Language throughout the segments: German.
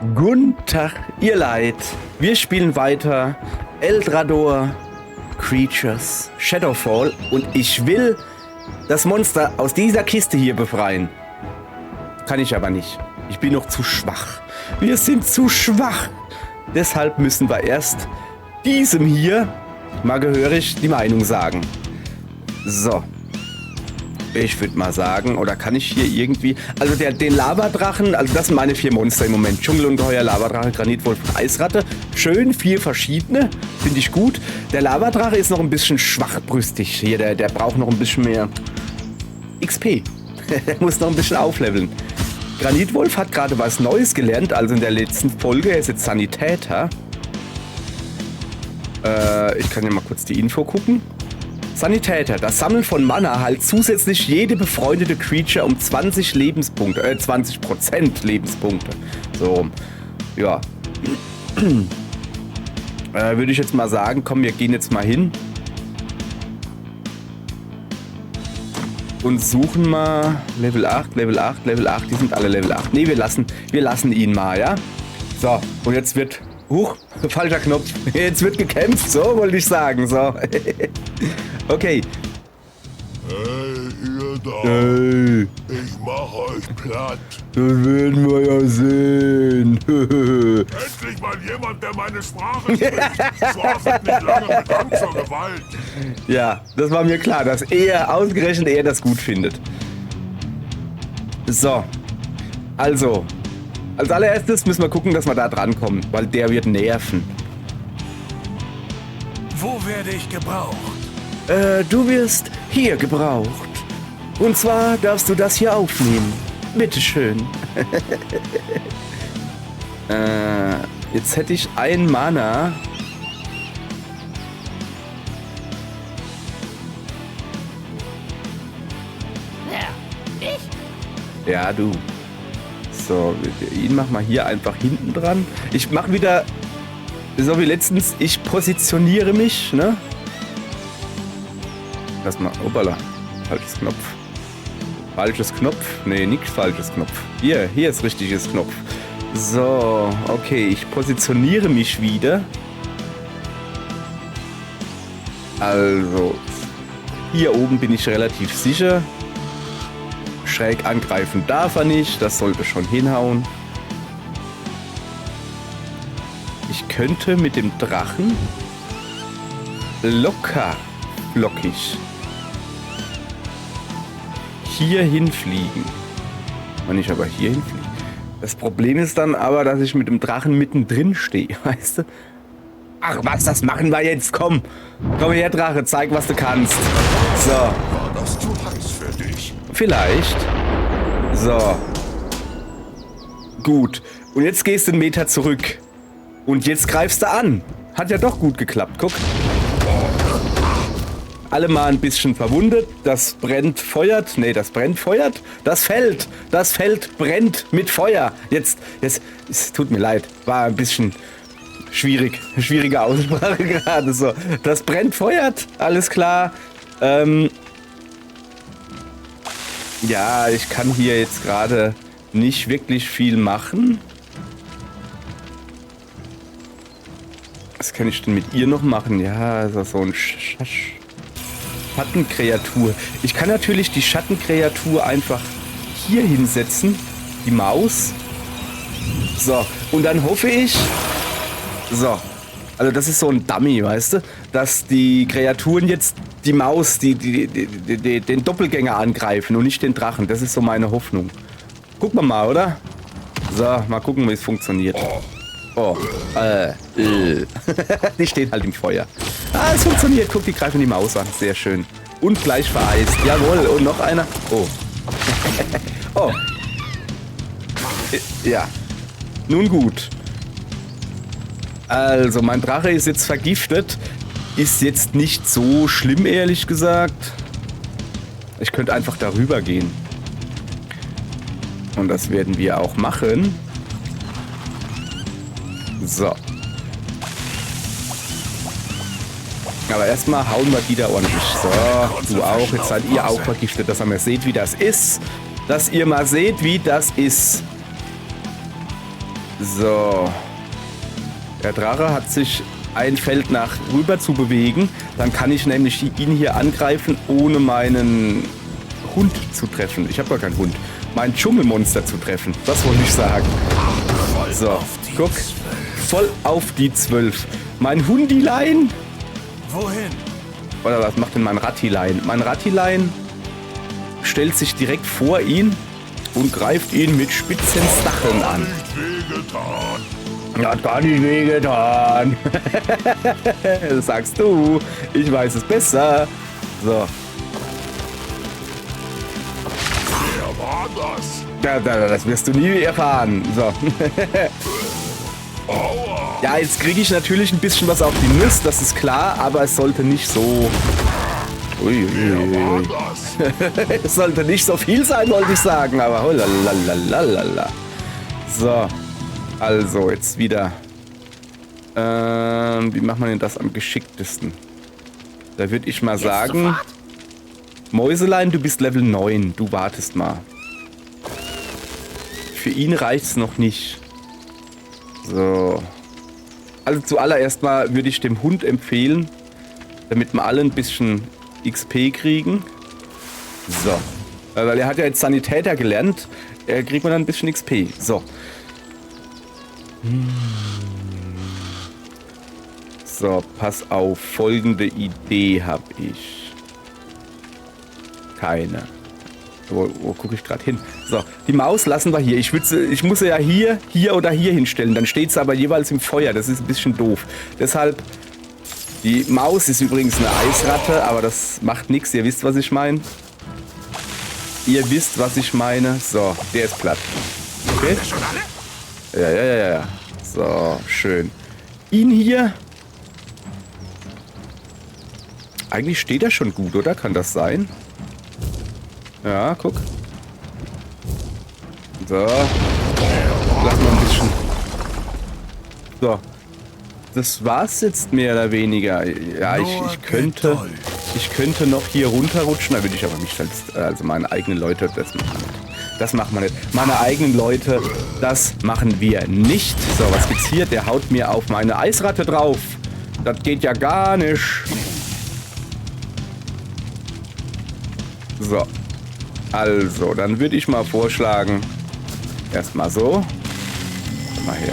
Guten Tag, ihr Leid. Wir spielen weiter Eldrador Creatures Shadowfall und ich will das Monster aus dieser Kiste hier befreien. Kann ich aber nicht. Ich bin noch zu schwach. Wir sind zu schwach. Deshalb müssen wir erst diesem hier mal gehörig die Meinung sagen. So. Ich würde mal sagen, oder kann ich hier irgendwie... Also den Lavadrachen, also das sind meine 4 Monster im Moment. Dschungelungeheuer, Lavadrache, Granitwolf, Eisratte. Schön, 4 verschiedene. Finde ich gut. Der Lavadrache ist noch ein bisschen schwachbrüstig. Hier, der braucht noch ein bisschen mehr XP. Der muss noch ein bisschen aufleveln. Granitwolf hat gerade was Neues gelernt, also in der letzten Folge. Er ist jetzt Sanitäter. Ich kann ja mal kurz die Info gucken. Sanitäter. Das Sammeln von Mana heilt zusätzlich jede befreundete Creature um 20 Lebenspunkte. 20% Lebenspunkte. So. Ja. Würde ich jetzt mal sagen, komm, wir gehen jetzt mal hin. Und suchen mal Level 8, Level 8, Level 8. Die sind alle Level 8. Ne, wir lassen ihn mal, ja? So, und jetzt wird... Huch, falscher Knopf. Jetzt wird gekämpft, so wollte ich sagen. So. Okay. Hey, ihr da. Hey, Ich mach euch platt. das werden wir ja sehen. Endlich mal jemand, der meine Sprache spricht. Schwafelt nicht lange mit Angst zur Gewalt. Ja, das war mir klar, dass ausgerechnet er das gut findet. So. Also. Als allererstes müssen wir gucken, dass wir da drankommen, weil der wird nerven. Wo werde ich gebraucht? Du wirst hier gebraucht. Und zwar darfst du das hier aufnehmen. Bitteschön. Jetzt hätte ich ein Mana. Ja, ich? Ja, du. So, ihn mach mal hier einfach hinten dran. Ich mach wieder, so wie letztens, ich positioniere mich, ne? Lass mal, hoppala, falsches Knopf. Falsches Knopf? Nee, nicht falsches Knopf. Hier ist richtiges Knopf. So, okay, ich positioniere mich wieder. Also, hier oben bin ich relativ sicher. Schräg angreifen darf er nicht, das sollte schon hinhauen. Ich könnte mit dem Drachen locker flockig hier hinfliegen. Wenn ich aber hier hinfliege. Das Problem ist dann aber, dass ich mit dem Drachen mittendrin stehe, weißt du? Ach was, das machen wir jetzt, komm. Komm her, Drache, zeig, was du kannst. So. War das zu heiß für dich? Vielleicht. So. Gut. Und jetzt gehst du einen Meter zurück. Und jetzt greifst du an. Hat ja doch gut geklappt. Guck. Alle mal ein bisschen verwundet. Das brennt, feuert. Nee, das brennt, feuert. Das Feld. Das Feld brennt mit Feuer. Jetzt, es tut mir leid. War ein bisschen schwierig. Schwierige Aussprache gerade so. Das brennt, feuert. Alles klar. Ja, ich kann hier jetzt gerade nicht wirklich viel machen. Was kann ich denn mit ihr noch machen? Ja, also so ein Schattenkreatur. Ich kann natürlich die Schattenkreatur einfach hier hinsetzen. Die Maus. So, und dann hoffe ich... So, also das ist so ein Dummy, weißt du? Dass die Kreaturen jetzt die Maus, den Doppelgänger angreifen und nicht den Drachen. Das ist so meine Hoffnung. Gucken wir mal, oder? So, mal gucken, wie es funktioniert. Oh, Die steht halt im Feuer. Ah, es funktioniert. Guck, die greifen die Maus an. Sehr schön. Und gleich vereist. Jawohl, und noch einer. Oh. Oh. Ja. Nun gut. Also, mein Drache ist jetzt vergiftet. Ist jetzt nicht so schlimm, ehrlich gesagt. Ich könnte einfach darüber gehen. Und das werden wir auch machen. So. Aber erstmal hauen wir die da ordentlich. So, du auch. Jetzt seid ihr auch vergiftet, dass ihr mal seht, wie das ist. Dass ihr mal seht, wie das ist. So. Der Drache hat sich ein Feld nach rüber zu bewegen. Dann kann ich nämlich ihn hier angreifen, ohne meinen Hund zu treffen. Ich habe gar keinen Hund. Mein Dschungelmonster zu treffen. Das wollte ich sagen. So, guck. Voll auf die 12. Mein Hundilein. Wohin? Oder was macht denn mein Rattilein? Mein Rattilein stellt sich direkt vor ihn und greift ihn mit spitzen Stacheln an. Nicht wehgetan. Ja, hat gar nicht wehgetan. Das sagst du. Ich weiß es besser. So. Wer war das? Das wirst du nie erfahren. So. Aua. Ja, jetzt kriege ich natürlich ein bisschen was auf die Nuss, das ist klar, aber es sollte nicht so... Ui, Wer ui, war ui. das? Es sollte nicht so viel sein, wollte ich sagen, aber holalalala. So, also jetzt wieder. Wie macht man denn das am geschicktesten? Da würde ich mal sagen, Mäuselein, du bist Level 9, du wartest mal. Für ihn reicht's noch nicht. So. Also zuallererst mal würde ich dem Hund empfehlen, damit wir alle ein bisschen XP kriegen. So. Weil er hat ja jetzt Sanitäter gelernt, kriegt man dann ein bisschen XP. So. So, pass auf. Folgende Idee habe ich. Keine. Wo gucke ich gerade hin? So, die Maus lassen wir hier. Ich muss sie ja hier oder hier hinstellen. Dann steht sie aber jeweils im Feuer. Das ist ein bisschen doof. Deshalb, die Maus ist übrigens eine Eisratte, aber das macht nichts. Ihr wisst, was ich meine. Ihr wisst, was ich meine. So, der ist platt. Okay? Ja. So, schön. Ihn hier. Eigentlich steht er schon gut, oder? Kann das sein? Ja, guck. So. Lass mal ein bisschen. So. Das war's jetzt mehr oder weniger. Ja, ich könnte noch hier runterrutschen. Da würde ich aber nicht, also meine eigenen Leute, das machen wir nicht. Das machen wir nicht. Meine eigenen Leute, das machen wir nicht. So, was gibt's hier? Der haut mir auf meine Eisratte drauf. Das geht ja gar nicht. So. Also, dann würde ich mal vorschlagen, erstmal so. Mal her.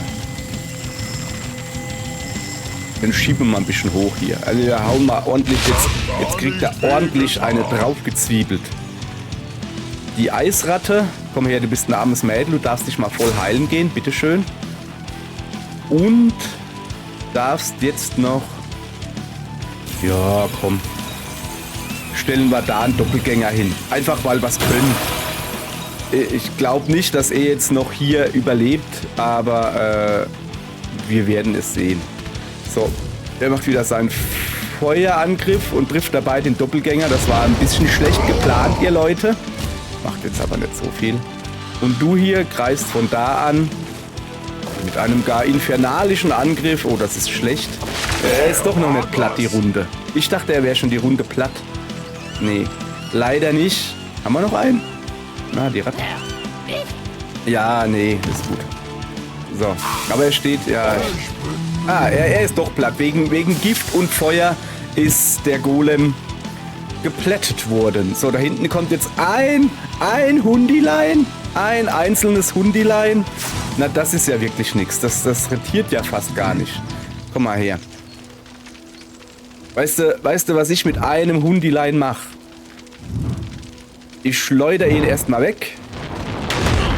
Dann schieben wir mal ein bisschen hoch hier. Also wir hauen mal ordentlich jetzt kriegt er ordentlich eine draufgezwiebelt. Die Eisratte, komm her, du bist ein armes Mädel, du darfst dich mal voll heilen gehen, bitteschön. Und darfst jetzt noch, ja komm, stellen wir da einen Doppelgänger hin. Einfach weil wir es können. Ich glaube nicht, dass er jetzt noch hier überlebt, aber wir werden es sehen. So, der macht wieder seinen Feuerangriff und trifft dabei den Doppelgänger. Das war ein bisschen schlecht geplant, ihr Leute. Macht jetzt aber nicht so viel. Und du hier greifst von da an mit einem gar infernalischen Angriff. Oh, das ist schlecht. Er ist doch noch nicht platt, die Runde. Ich dachte, er wäre schon die Runde platt. Nee, leider nicht. Haben wir noch einen? Na, die Ratte. Ja, nee, ist gut. So, aber er steht, ja... er ist doch platt. Wegen Gift und Feuer ist der Golem geplättet worden. So, da hinten kommt jetzt ein Hundilein. Ein einzelnes Hundilein. Na, das ist ja wirklich nichts. Das rentiert ja fast gar nicht. Komm mal her. Weißt du, was ich mit einem Hundilein mache? Ich schleudere ihn erstmal weg.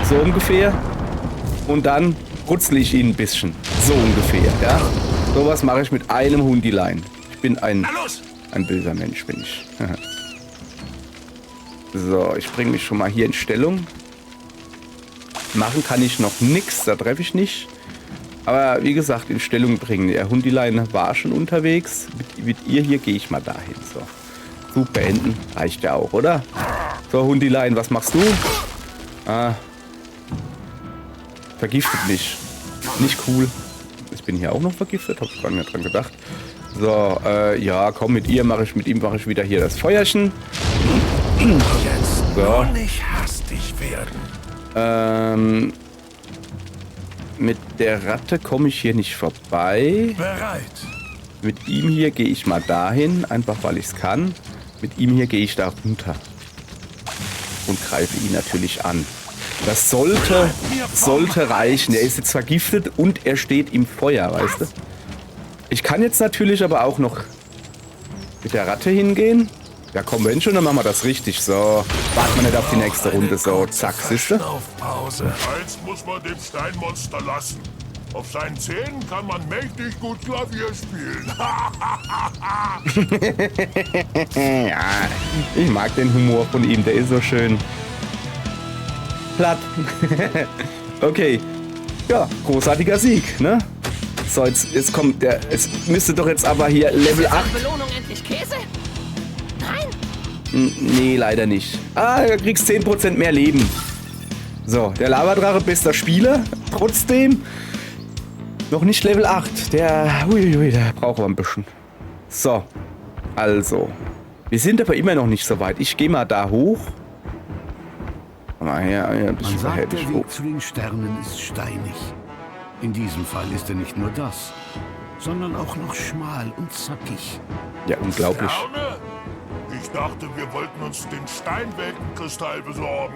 So ungefähr. Und dann rutzle ich ihn ein bisschen. So ungefähr, ja. Sowas mache ich mit einem Hundilein. Ich bin ein böser Mensch, bin ich. So, ich bringe mich schon mal hier in Stellung. Machen kann ich noch nichts, da treffe ich nicht. Aber wie gesagt, in Stellung bringen. Der Hundilein war schon unterwegs. Mit ihr hier gehe ich mal dahin. So. Gut beenden. Reicht ja auch, oder? So, Hundilein, was machst du? Vergiftet mich. Nicht cool. Ich bin hier auch noch vergiftet. Hab ich gar nicht dran gedacht. So, ja, komm, mit ihm mache ich wieder hier das Feuerchen. Jetzt nur nicht hastig werden. mit der Ratte komme ich hier nicht vorbei. Bereit. Mit ihm hier gehe ich mal dahin, einfach weil ich es kann. Mit ihm hier gehe ich da runter. Und greife ihn natürlich an. Das sollte reichen. Er ist jetzt vergiftet und er steht im Feuer, weißt du? Ich kann jetzt natürlich aber auch noch mit der Ratte hingehen. Ja komm, wenn schon, dann machen wir das richtig. So, warten wir nicht auf die nächste Runde. So, zack, siehst du? Eins muss man dem Steinmonster lassen. Auf seinen Zähnen kann man mächtig gut Klavier spielen. Ja, ich mag den Humor von ihm, der ist so schön platt. Okay, ja, großartiger Sieg, ne? So, jetzt kommt der, es müsste doch jetzt aber hier Level 8. Belohnung endlich Käse? Nein? Nee, leider nicht. Ah, du kriegst 10% mehr Leben. So, der Lavadrache, bester Spieler, trotzdem noch nicht Level 8. Der braucht aber ein bisschen. So, also. Wir sind aber immer noch nicht so weit. Ich gehe mal da hoch. Mal her, ein bisschen Man sagt, verhältnis der hoch. Weg zu den Sternen ist steinig. In diesem Fall ist er nicht nur das, sondern auch noch schmal und zackig. Ja, unglaublich. Sterne? Ich dachte, wir wollten uns den Steinweltenkristall besorgen.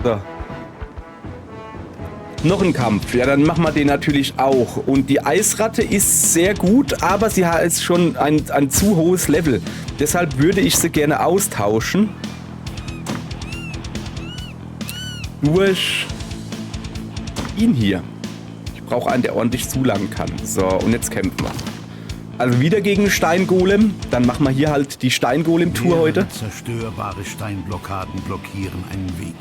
So. Noch ein Kampf. Ja, dann machen wir den natürlich auch. Und die Eisratte ist sehr gut, aber sie hat jetzt schon ein zu hohes Level. Deshalb würde ich sie gerne austauschen. Durch ihn hier. Ich brauche einen, der ordentlich zulangen kann. So, und jetzt kämpfen wir. Also wieder gegen einen Steingolem. Dann machen wir hier halt die Steingolem-Tour heute. Zerstörbare Steinblockaden blockieren einen Weg.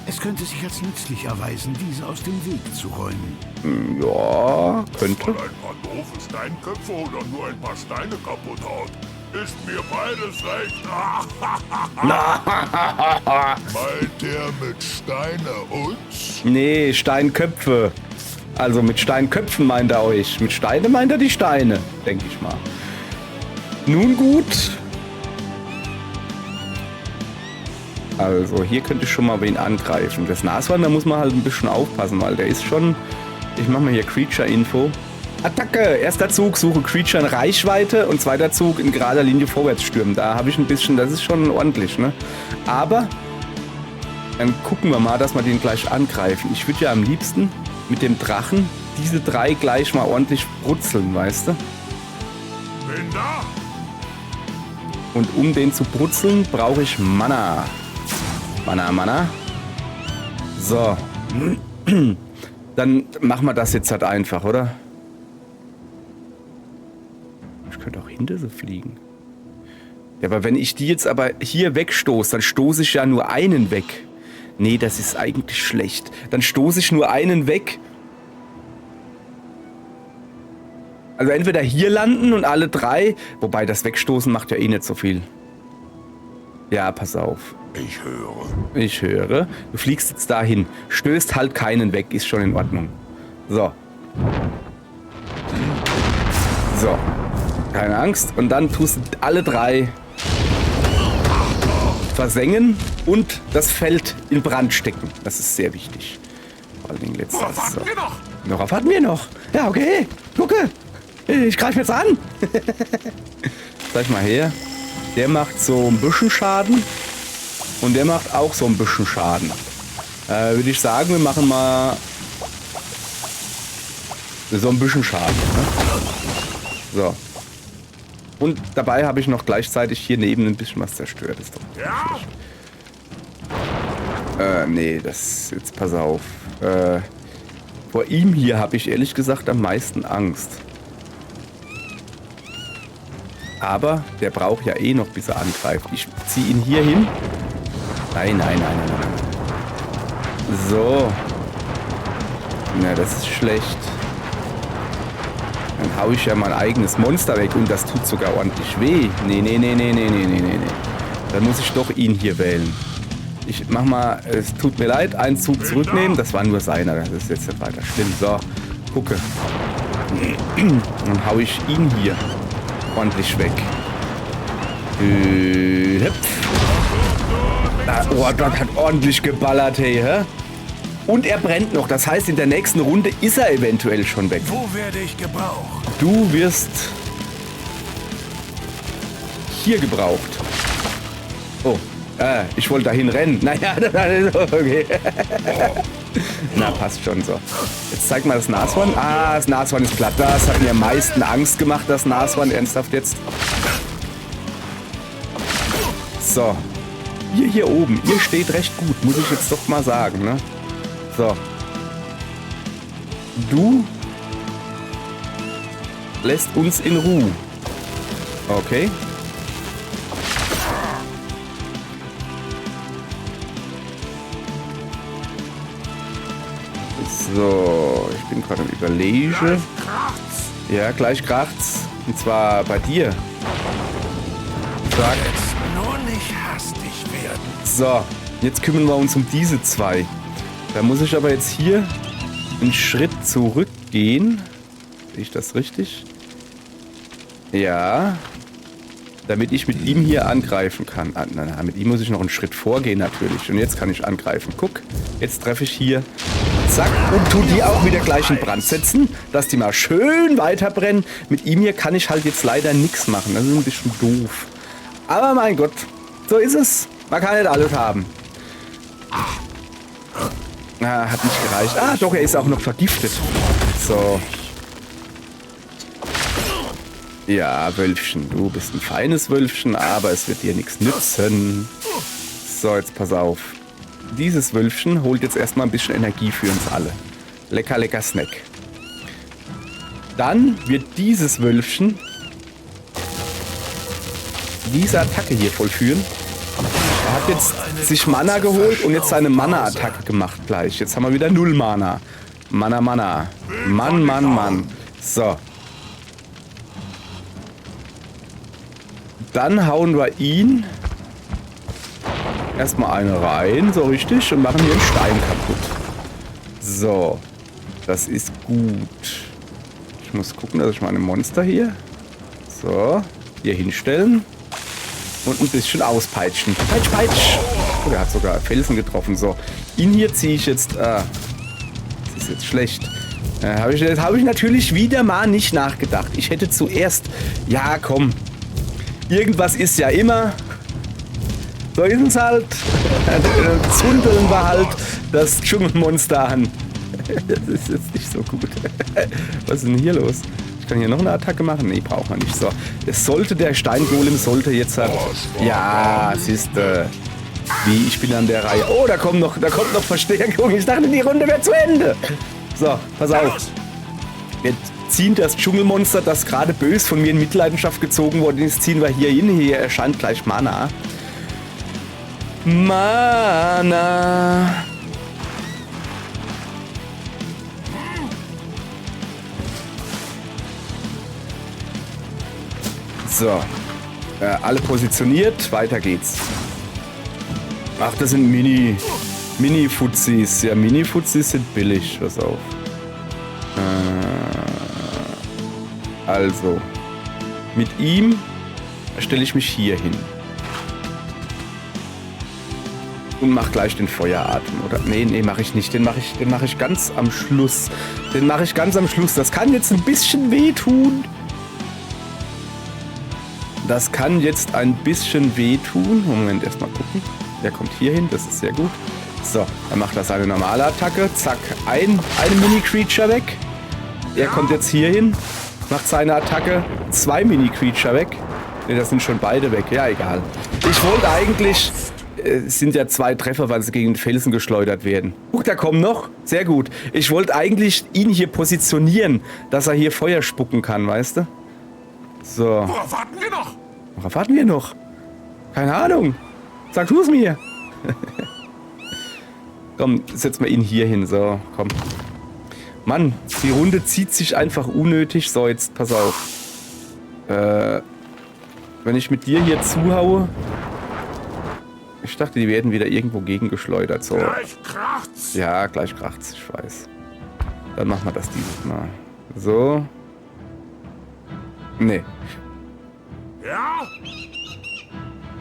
Es könnte sich als nützlich erweisen, diese aus dem Weg zu räumen. Ja, könnte. Ein paar doofe Steinköpfe oder nur ein paar Steine kaputt haut. Ist mir beides recht. Meint er mit Steine uns? Nee, Steinköpfe. Also mit Steinköpfen meint er euch. Mit Steine meint er die Steine, denke ich mal. Nun gut. Also hier könnte ich schon mal wen angreifen. Das Nashorn, da muss man halt ein bisschen aufpassen, weil der ist schon... Ich mache mal hier Creature-Info. Attacke! Erster Zug, suche Creature in Reichweite und zweiter Zug in gerader Linie vorwärts stürmen. Da habe ich ein bisschen... Das ist schon ordentlich, ne? Aber dann gucken wir mal, dass wir den gleich angreifen. Ich würde ja am liebsten mit dem Drachen diese 3 gleich mal ordentlich brutzeln, weißt du? Bin da. Und um den zu brutzeln, brauche ich Mana. Mana. So. Dann machen wir das jetzt halt einfach, oder? Ich könnte auch hinter sie fliegen. Ja, aber wenn ich die jetzt aber hier wegstoße, dann stoße ich ja nur einen weg. Nee, das ist eigentlich schlecht. Dann stoße ich nur einen weg. Also entweder hier landen und alle 3. Wobei das Wegstoßen macht ja eh nicht so viel. Ja, pass auf. Ich höre. Du fliegst jetzt dahin. Stößt halt keinen weg. Ist schon in Ordnung. So. So. Keine Angst. Und dann tust du alle 3 versengen und das Feld in Brand stecken. Das ist sehr wichtig. Vor allen Dingen letztes. Worauf warten wir noch? Worauf warten wir noch? Ja, okay. Gucke. Ich greife jetzt an. Zeig mal her. Der macht so ein bisschen Schaden. Und der macht auch so ein bisschen Schaden. Würde ich sagen, wir machen mal so ein bisschen Schaden. Ne? So. Und dabei habe ich noch gleichzeitig hier neben ein bisschen was zerstört. Ist doch Ja. schlecht. Nee, das... Jetzt pass auf. Vor ihm hier habe ich ehrlich gesagt am meisten Angst. Aber der braucht ja eh noch, bis er angreift. Ich ziehe ihn hier hin. Nein. So. Na, das ist schlecht. Dann hau ich ja mein eigenes Monster weg und das tut sogar ordentlich weh. Nee. Dann muss ich doch ihn hier wählen. Ich mach mal, es tut mir leid, einen Zug zurücknehmen. Das war nur seiner, das ist jetzt nicht weiter schlimm. So, gucke. Dann hau ich ihn hier ordentlich weg. Oh, das hat ordentlich geballert, hey, hä? Und er brennt noch. Das heißt, in der nächsten Runde ist er eventuell schon weg. Wo werde ich gebraucht? Du wirst hier gebraucht. Oh, ich wollte dahin rennen. Naja, okay. Na, passt schon so. Jetzt zeig mal das Nashorn. Ah, das Nashorn ist platt. Das hat mir am meisten Angst gemacht, das Nashorn. Ernsthaft jetzt. So. Ihr hier oben, ihr steht recht gut, muss ich jetzt doch mal sagen, ne? So. Du lässt uns in Ruhe. Okay. So, ich bin gerade am Überlegen. Ja, gleich kracht's. Und zwar bei dir. Sag. Nur nicht hastig werden. So, jetzt kümmern wir uns um diese zwei. Da muss ich aber jetzt hier einen Schritt zurückgehen. Sehe ich das richtig? Ja. Damit ich mit ihm hier angreifen kann. Ah, nein, mit ihm muss ich noch einen Schritt vorgehen natürlich. Und jetzt kann ich angreifen. Guck, jetzt treffe ich hier. Zack. Und tu die auch wieder gleich in Brand setzen. Dass die mal schön weiterbrennen. Mit ihm hier kann ich halt jetzt leider nichts machen. Das ist ein bisschen doof. Aber mein Gott, so ist es. Man kann nicht alles haben. Ah, hat nicht gereicht. Ah, doch, er ist auch noch vergiftet. So. Ja, Wölfchen, du bist ein feines Wölfchen, aber es wird dir nichts nützen. So, jetzt pass auf. Dieses Wölfchen holt jetzt erstmal ein bisschen Energie für uns alle. Lecker, lecker Snack. Dann wird dieses Wölfchen diese Attacke hier vollführen. Er hat jetzt sich Mana geholt und jetzt seine Mana-Attacke gemacht gleich. Jetzt haben wir wieder 0 Mana. Mana, Mana. Mann, Mann, Mann. So. Dann hauen wir ihn erstmal eine rein, so richtig, und machen hier einen Stein kaputt. So. Das ist gut. Ich muss gucken, dass ich meine Monster hier so hier hinstellen. Und ein bisschen auspeitschen. Peitsch, peitsch. Oh, der hat sogar Felsen getroffen. So, ihn hier ziehe ich jetzt. Das ist jetzt schlecht. Hab ich natürlich wieder mal nicht nachgedacht. Ich hätte zuerst... Ja, komm. Irgendwas ist ja immer. So ist es halt. Zündeln wir halt das Dschungelmonster an. Das ist jetzt nicht so gut. Was ist denn hier los? Ich kann hier noch eine Attacke machen? Nee, braucht man nicht. So, es sollte, der Steingolem sollte jetzt halt... Ja, siehste. Wie, ich bin an der Reihe. Oh, da kommt noch Verstärkung. Ich dachte, die Runde wäre zu Ende. So, pass auf. Wir ziehen das Dschungelmonster, das gerade bös von mir in Mitleidenschaft gezogen worden ist, ziehen wir hier hin. Hier erscheint gleich Mana. Mana. So, alle positioniert, weiter geht's. Ach, das sind Mini-Fuzis. Ja, Mini-Fuzis sind billig, pass auf. Also, mit ihm stelle ich mich hier hin. Und mach gleich den Feueratem, oder? Nee, mache ich nicht. Den mache ich ganz am Schluss. Das kann jetzt ein bisschen wehtun. Das kann jetzt ein bisschen wehtun. Moment, erstmal gucken. Der kommt hier hin, das ist sehr gut. So, dann macht er seine normale Attacke. Zack, eine Mini-Creature weg. Er kommt jetzt hier hin, macht seine Attacke. 2 Mini-Creature weg. Ne, das sind schon beide weg. Ja, egal. Ich wollte eigentlich... Es sind ja 2 Treffer, weil sie gegen den Felsen geschleudert werden. Guck, da kommen noch. Sehr gut. Ich wollte eigentlich ihn hier positionieren, dass er hier Feuer spucken kann, weißt du? So. Worauf warten wir noch? Worauf warten wir noch? Keine Ahnung. Sag du es mir. Komm, setz mal ihn hier hin. So, komm. Mann, die Runde zieht sich einfach unnötig. So, jetzt pass auf. Wenn ich mit dir hier zuhaue... Ich dachte, die werden wieder irgendwo gegengeschleudert. So. Gleich kracht's. Ja, gleich kracht's, ich weiß. Dann machen wir das dieses Mal. So. Nee. Ja?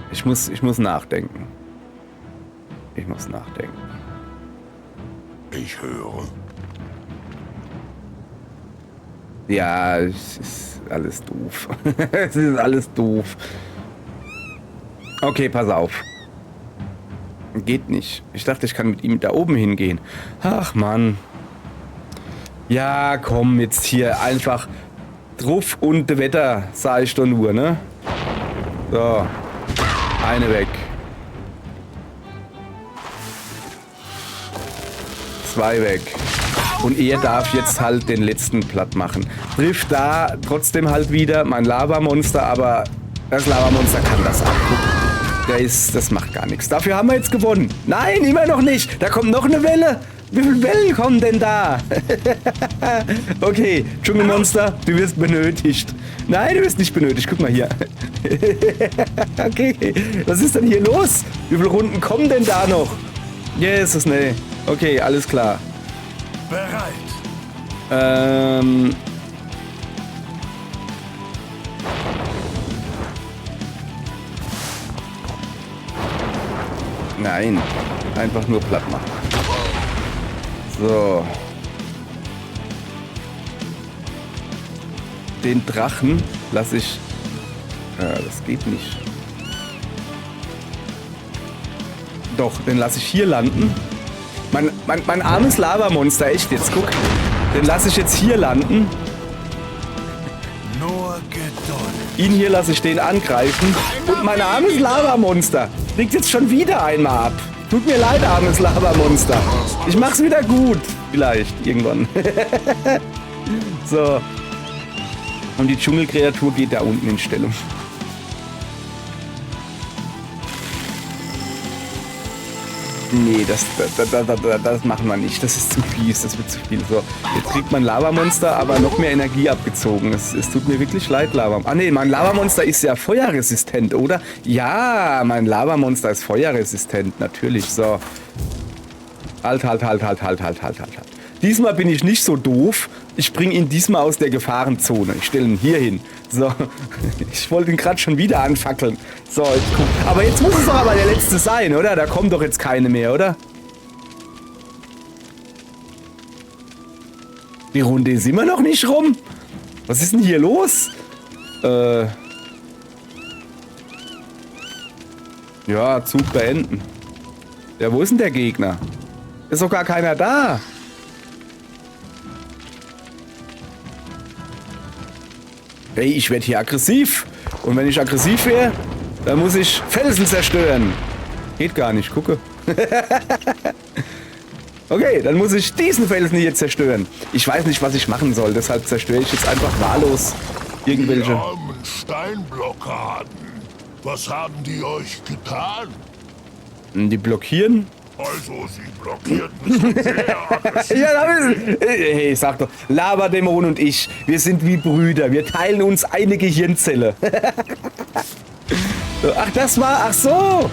Ich muss nachdenken. Ich höre. Ja, es ist alles doof. Es ist alles doof. Okay, pass auf. Geht nicht. Ich dachte, ich kann mit ihm da oben hingehen. Ach, Mann. Ja, komm, jetzt hier einfach drauf und Wetter, sah ich doch nur, ne? So. Eine weg. 2 weg. Und er darf jetzt halt den letzten platt machen. Trifft da trotzdem halt wieder mein Lavamonster, aber das Lavamonster kann das abgucken. Das macht gar nichts. Dafür haben wir jetzt gewonnen. Nein, immer noch nicht. Da kommt noch eine Welle. Wie viele Wellen kommen denn da? Okay, Dschungelmonster, du wirst benötigt. Nein, du wirst nicht benötigt. Guck mal hier. Okay, was ist denn hier los? Wie viele Runden kommen denn da noch? Jesus, nee. Okay, alles klar. Bereit. Nein, einfach nur platt machen. So. Den Drachen lasse ich... das geht nicht. Doch, den lasse ich hier landen. Mein armes Lavamonster, echt jetzt, guck. Den lasse ich jetzt hier landen. Nur Geduld. Ihn hier lasse ich den angreifen. Und mein armes Lavamonster liegt jetzt schon wieder einmal ab. Tut mir leid, armes Lavamonster. Ich mach's wieder gut. Vielleicht, irgendwann. So. Und die Dschungelkreatur geht da unten in Stellung. Nee, das machen wir nicht. Das ist zu fies, das wird zu viel. So, jetzt kriegt mein Lavamonster aber noch mehr Energie abgezogen. Es tut mir wirklich leid, Lava. Ah nee, mein Lavamonster ist ja feuerresistent, oder? Ja, mein Lavamonster ist feuerresistent, natürlich. So. Halt. Diesmal bin ich nicht so doof. Ich bringe ihn diesmal aus der Gefahrenzone. Ich stelle ihn hier hin. So. Ich wollte ihn gerade schon wieder anfackeln. So, jetzt guck. Aber jetzt muss es doch aber der letzte sein, oder? Da kommen doch jetzt keine mehr, oder? Die Runde ist immer noch nicht rum. Was ist denn hier los? Ja, Zug beenden. Ja, wo ist denn der Gegner? Ist doch gar keiner da. Hey, ich werde hier aggressiv. Und wenn ich aggressiv wäre, dann muss ich Felsen zerstören. Geht gar nicht, gucke. Okay, dann muss ich diesen Felsen hier zerstören. Ich weiß nicht, was ich machen soll, deshalb zerstöre ich jetzt einfach wahllos irgendwelche... Die armen Steinblockaden. Was haben die euch getan? Die blockieren? Also, sie blockierten sehr aggressiv. Ja, hey, sag doch, Lavadämon und ich, wir sind wie Brüder. Wir teilen uns eine Gehirnzelle. Ach, das war... Ach so.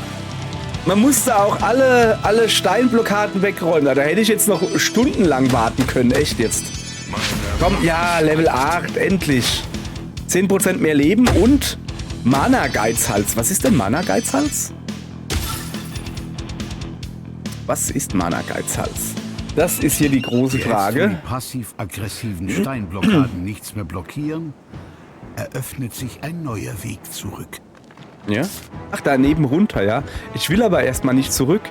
Man musste auch alle Steinblockaden wegräumen. Da hätte ich jetzt noch stundenlang warten können. Echt jetzt. Komm, ja, Level 8, endlich. 10% mehr Leben und Mana-Geizhals. Was ist denn Mana-Geizhals? Was ist Mana-Geizhals? Das ist hier die große Frage. Wenn die passiv-aggressiven Steinblockaden nichts mehr blockieren, eröffnet sich ein neuer Weg zurück. Ja? Ach, da neben runter, ja. Ich will aber erstmal nicht zurück.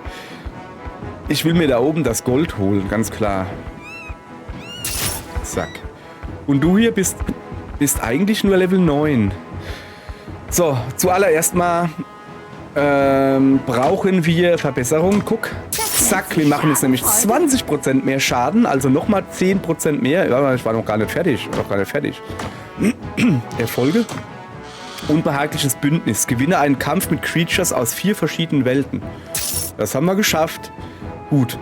Ich will mir da oben das Gold holen, ganz klar. Zack. Und du hier bist eigentlich nur Level 9. So, zuallererst mal brauchen wir Verbesserungen. Guck. Zack, wir machen jetzt nämlich 20% mehr Schaden, also nochmal 10% mehr. Ja, ich war noch gar nicht fertig. Erfolge. Unbehagliches Bündnis. Gewinne einen Kampf mit Creatures aus 4 verschiedenen Welten. Das haben wir geschafft. Gut.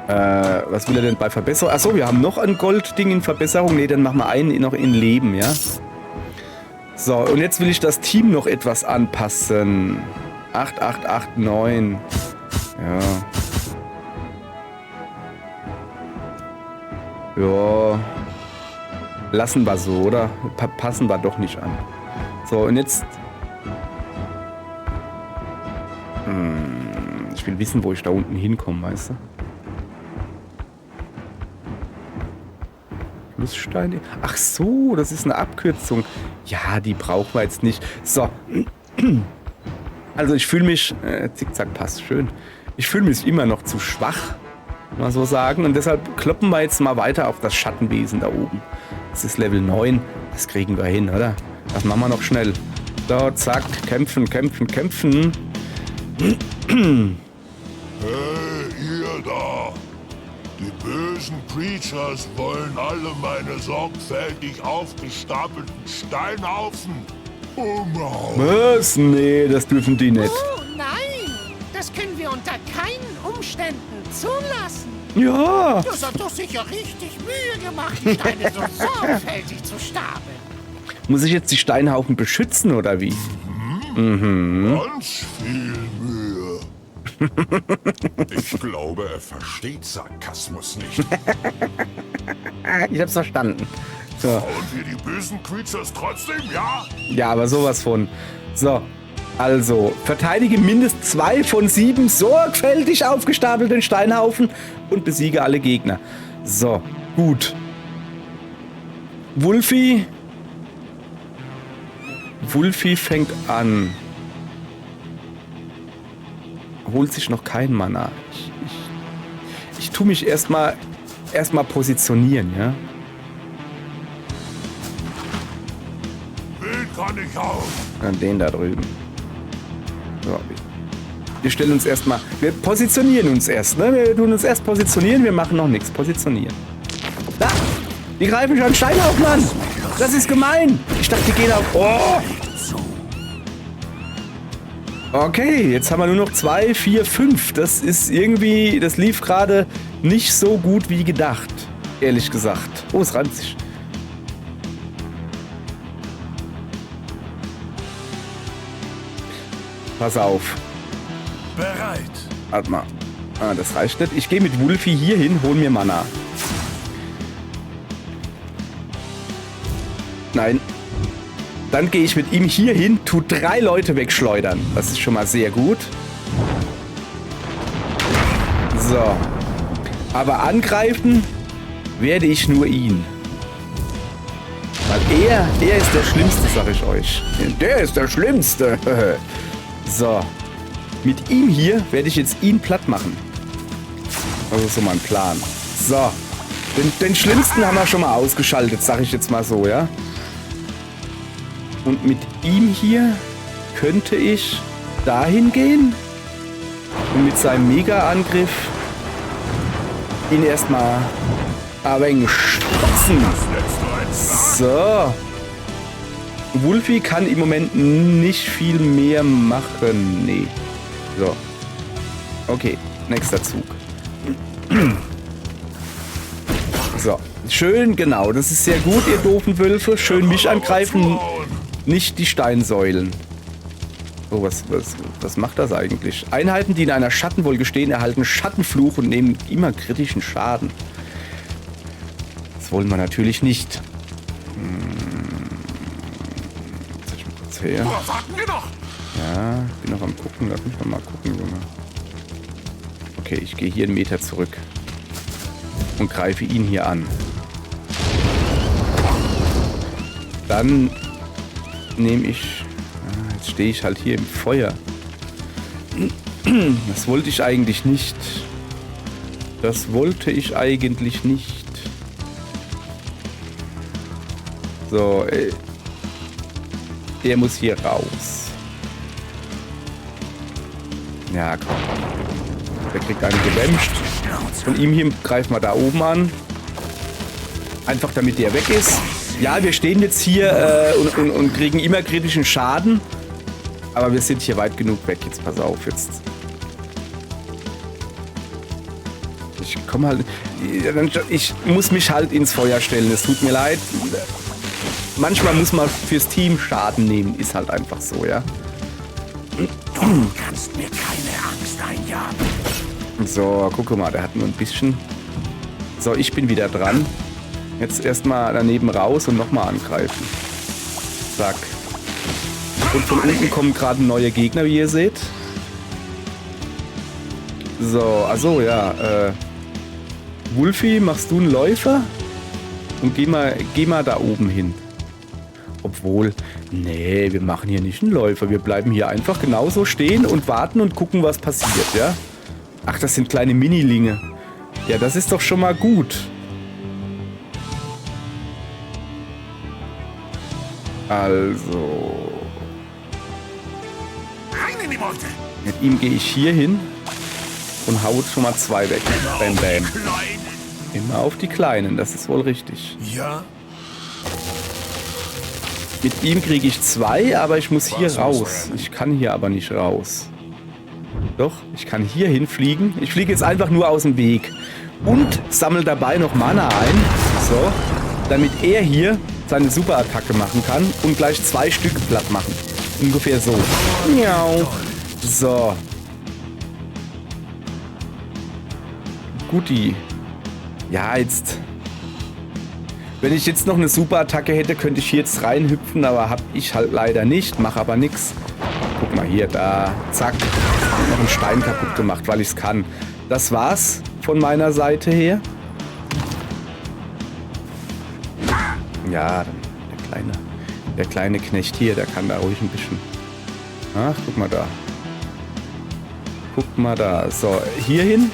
Was will er denn bei Verbesserung? Achso, wir haben noch ein Goldding in Verbesserung. Ne, dann machen wir einen noch in Leben, ja? So, und jetzt will ich das Team noch etwas anpassen. 8, 8, 8, 9. Ja. Ja. Lassen wir so, oder? Passen wir doch nicht an. So, und jetzt... Ich will wissen, wo ich da unten hinkomme, weißt du? Flusssteine. Ach so, das ist eine Abkürzung. Ja, die brauchen wir jetzt nicht. So. Also ich fühle mich... Zickzack passt schön. Ich fühle mich immer noch zu schwach, mal so sagen. Und deshalb kloppen wir jetzt mal weiter auf das Schattenwesen da oben. Das ist Level 9. Das kriegen wir hin, oder? Das machen wir noch schnell. So, zack. Kämpfen, kämpfen, kämpfen. Hey, ihr da! Die bösen Creatures wollen alle meine sorgfältig aufgestapelten Steinhaufen umhauen. Was? Nee, das dürfen die nicht. Oh nein, das können wir unter keinen Umständen zulassen. Ja. Das hat doch sicher richtig Mühe gemacht, die Steine so sorgfältig zu stapeln. Muss ich jetzt die Steinhaufen beschützen, oder wie? Ganz viel Mühe. Ich glaube, er versteht Sarkasmus nicht. Ich hab's verstanden. So. Und wir die bösen Creatures trotzdem, ja? Ja, aber sowas von. So. Also, verteidige mindestens 2 von 7 sorgfältig aufgestapelten Steinhaufen und besiege alle Gegner. So, gut. Wulfi fängt an. Holt sich noch kein Mana. Ich tue mich erstmal positionieren, ja? Wen kann ich auch? An den da drüben. So, wir stellen uns erstmal. Wir positionieren uns erst, ne? Wir tun uns erst positionieren, wir machen noch nichts. Positionieren. Da! Die greifen schon Steinhaufen an! Das ist gemein! Ich dachte, die gehen auf. Oh! Okay, jetzt haben wir nur noch 2, 4, 5. Das ist irgendwie. Das lief gerade nicht so gut wie gedacht. Ehrlich gesagt. Oh, es reimt sich. Pass auf. Bereit. Warte mal. Ah, das reicht nicht. Ich gehe mit Wulfi hier hin, hol mir Mana. Nein. Dann gehe ich mit ihm hier hin, tu 3 Leute wegschleudern. Das ist schon mal sehr gut. So. Aber angreifen werde ich nur ihn. Weil er ist der Schlimmste, sag ich euch. Der ist der Schlimmste. So. Mit ihm hier werde ich jetzt ihn platt machen. Das ist so mein Plan. So. Den Schlimmsten haben wir schon mal ausgeschaltet, sag ich jetzt mal so, ja. Und mit ihm hier könnte ich dahin gehen und mit seinem Mega-Angriff ihn erstmal ein wenig stotzen. So. Wulfi kann im Moment nicht viel mehr machen. Nee. So. Okay, nächster Zug. So. Schön, genau. Das ist sehr gut, ihr doofen Wölfe. Schön mich angreifen. Nicht die Steinsäulen. Oh, was macht das eigentlich? Einheiten, die in einer Schattenwolke stehen, erhalten Schattenfluch und nehmen immer kritischen Schaden. Das wollen wir natürlich nicht. Jetzt ich mal kurz her. Warten wir noch. Ja, bin noch am gucken. Lass mich mal gucken, Junge. Okay, ich gehe hier 1 Meter zurück. Und greife ihn hier an. Dann nehme ich... Jetzt stehe ich halt hier im Feuer. Das wollte ich eigentlich nicht. Das wollte ich eigentlich nicht. So, er muss hier raus. Ja, komm. Der kriegt einen gewämscht. Von ihm hier greifen wir da oben an. Einfach damit der weg ist. Ja, wir stehen jetzt hier und kriegen immer kritischen Schaden. Aber wir sind hier weit genug weg. Jetzt pass auf, jetzt. Ich komme halt... Ich muss mich halt ins Feuer stellen. Es tut mir leid. Manchmal muss man fürs Team Schaden nehmen. Ist halt einfach so, ja. Du kannst mir keine Angst einjagen. So, guck mal, der hat nur ein bisschen... So, ich bin wieder dran. Jetzt erstmal daneben raus und nochmal angreifen. Zack. Und von unten kommen gerade neue Gegner, wie ihr seht. So, also ja. Wulfi, machst du einen Läufer? Und geh mal da oben hin. Obwohl, nee, wir machen hier nicht einen Läufer. Wir bleiben hier einfach genauso stehen und warten und gucken, was passiert, ja? Ach, das sind kleine Minilinge. Ja, das ist doch schon mal gut. Also... Rein in die Meute! Mit ihm gehe ich hier hin und hau schon mal 2 weg. Bam, bam. Immer auf die Kleinen, das ist wohl richtig. Ja? Mit ihm kriege ich 2, aber ich muss hier raus. Ich kann hier aber nicht raus. Doch, ich kann hier hinfliegen. Ich fliege jetzt einfach nur aus dem Weg. Und sammle dabei noch Mana ein. So, damit er hier seine Superattacke machen kann und gleich 2 Stück platt machen. Ungefähr so. Miau. So. Guti. Ja, jetzt... Wenn ich jetzt noch eine Superattacke hätte, könnte ich hier jetzt reinhüpfen, aber hab ich halt leider nicht. Mach aber nix. Guck mal hier, da. Zack. Noch einen Stein kaputt gemacht, weil ich es kann. Das war's von meiner Seite her. Ja, der kleine Knecht hier, der kann da ruhig ein bisschen... Ach, guck mal da. Guck mal da. So, hier hin.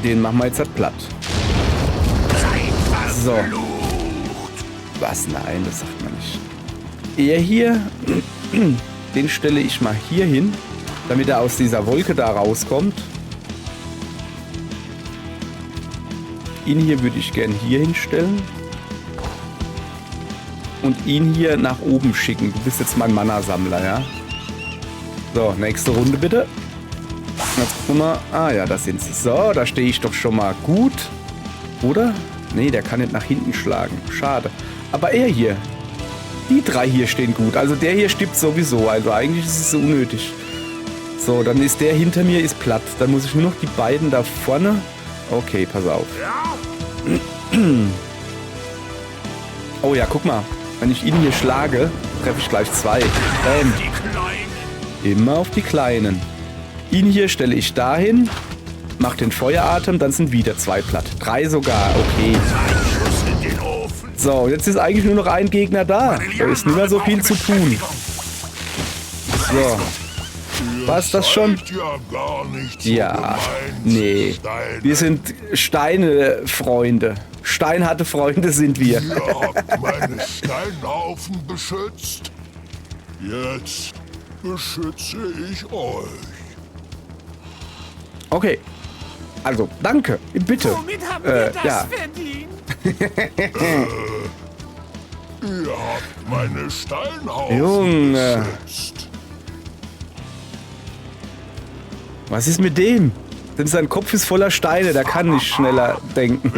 Den machen wir jetzt halt platt. So. Was? Nein, das sagt man nicht. Er hier, den stelle ich mal hier hin, damit er aus dieser Wolke da rauskommt. Ihn hier würde ich gern hier hinstellen. Und ihn hier nach oben schicken. Du bist jetzt mein Mana-Sammler, ja? So, nächste Runde bitte. Jetzt gucken wir mal. Ah ja, da sind sie. So, da stehe ich doch schon mal gut. Oder? Nee, der kann nicht nach hinten schlagen. Schade. Aber er hier. Die 3 hier stehen gut. Also der hier stirbt sowieso. Also eigentlich ist es unnötig. So, dann ist der hinter mir ist platt. Dann muss ich nur noch die beiden da vorne. Okay, pass auf. Oh ja, guck mal. Wenn ich ihn hier schlage, treffe ich gleich 2. Immer auf die Kleinen. Ihn hier stelle ich dahin. Mach den Feueratem, dann sind wieder 2 platt. 3 sogar, okay. So, jetzt ist eigentlich nur noch ein Gegner da. Da ist nicht mehr so viel zu tun. So. War's das schon? Ja, nee. Wir sind Steine-Freunde. Steinharte Freunde sind wir. Ihr habt meine Steinhaufen beschützt. Jetzt beschütze ich euch. Okay. Also, danke. Bitte. Womit haben wir das ja. verdient? Ihr habt meine Steinhaufen Junge. beschützt. Was ist mit dem? Denn sein Kopf ist voller Steine, der kann nicht schneller denken.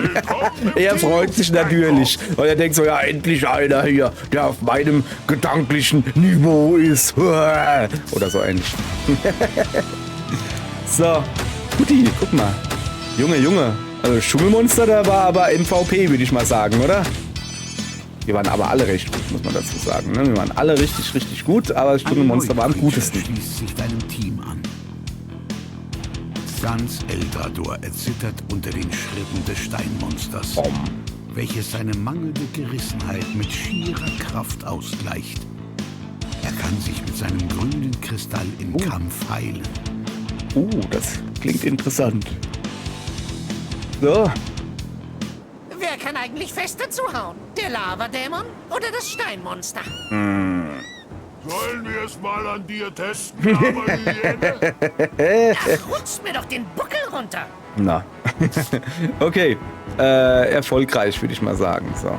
Er freut sich natürlich, weil er denkt so, ja, endlich einer hier, der auf meinem gedanklichen Niveau ist. Oder so ähnlich. So, Guti, guck mal. Junge. Also Dschungelmonster, da war aber MVP, würde ich mal sagen, oder? Wir waren aber alle recht gut, muss man dazu sagen. Ne? Wir waren alle richtig gut, aber das Dschungelmonster war am gutesten. Schließt sich deinem Team an. Ganz Eldrador erzittert unter den Schritten des Steinmonsters, welches seine mangelnde Gerissenheit mit schierer Kraft ausgleicht. Er kann sich mit seinem grünen Kristall im Kampf heilen. Das klingt interessant. So, Wer kann eigentlich fester zuhauen? Der Lavadämon oder das Steinmonster? Sollen wir es mal an dir testen, Aberhyäne? Ach, rutsch mir doch den Buckel runter. na. Okay, erfolgreich, würde ich mal sagen. So.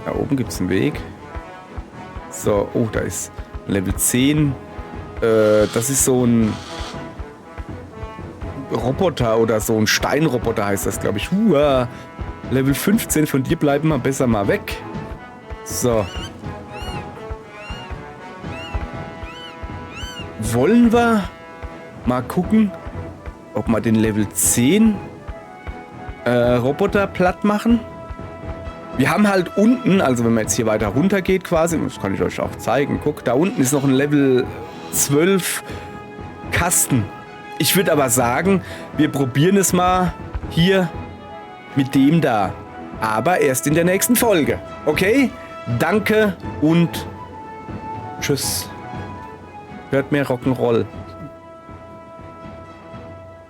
Da oben gibt es einen Weg. So, oh, da ist Level 10. Das ist so ein Roboter oder so ein Steinroboter heißt das, glaube ich. Level 15, von dir bleiben wir besser mal weg. So. Wollen wir mal gucken, ob wir den Level 10 Roboter platt machen? Wir haben halt unten, also wenn man jetzt hier weiter runter geht quasi, das kann ich euch auch zeigen, guck, da unten ist noch ein Level 12 Kasten. Ich würde aber sagen, wir probieren es mal hier mit dem da. Aber erst in der nächsten Folge. Okay? Danke und tschüss. Hört mehr Rock'n'Roll.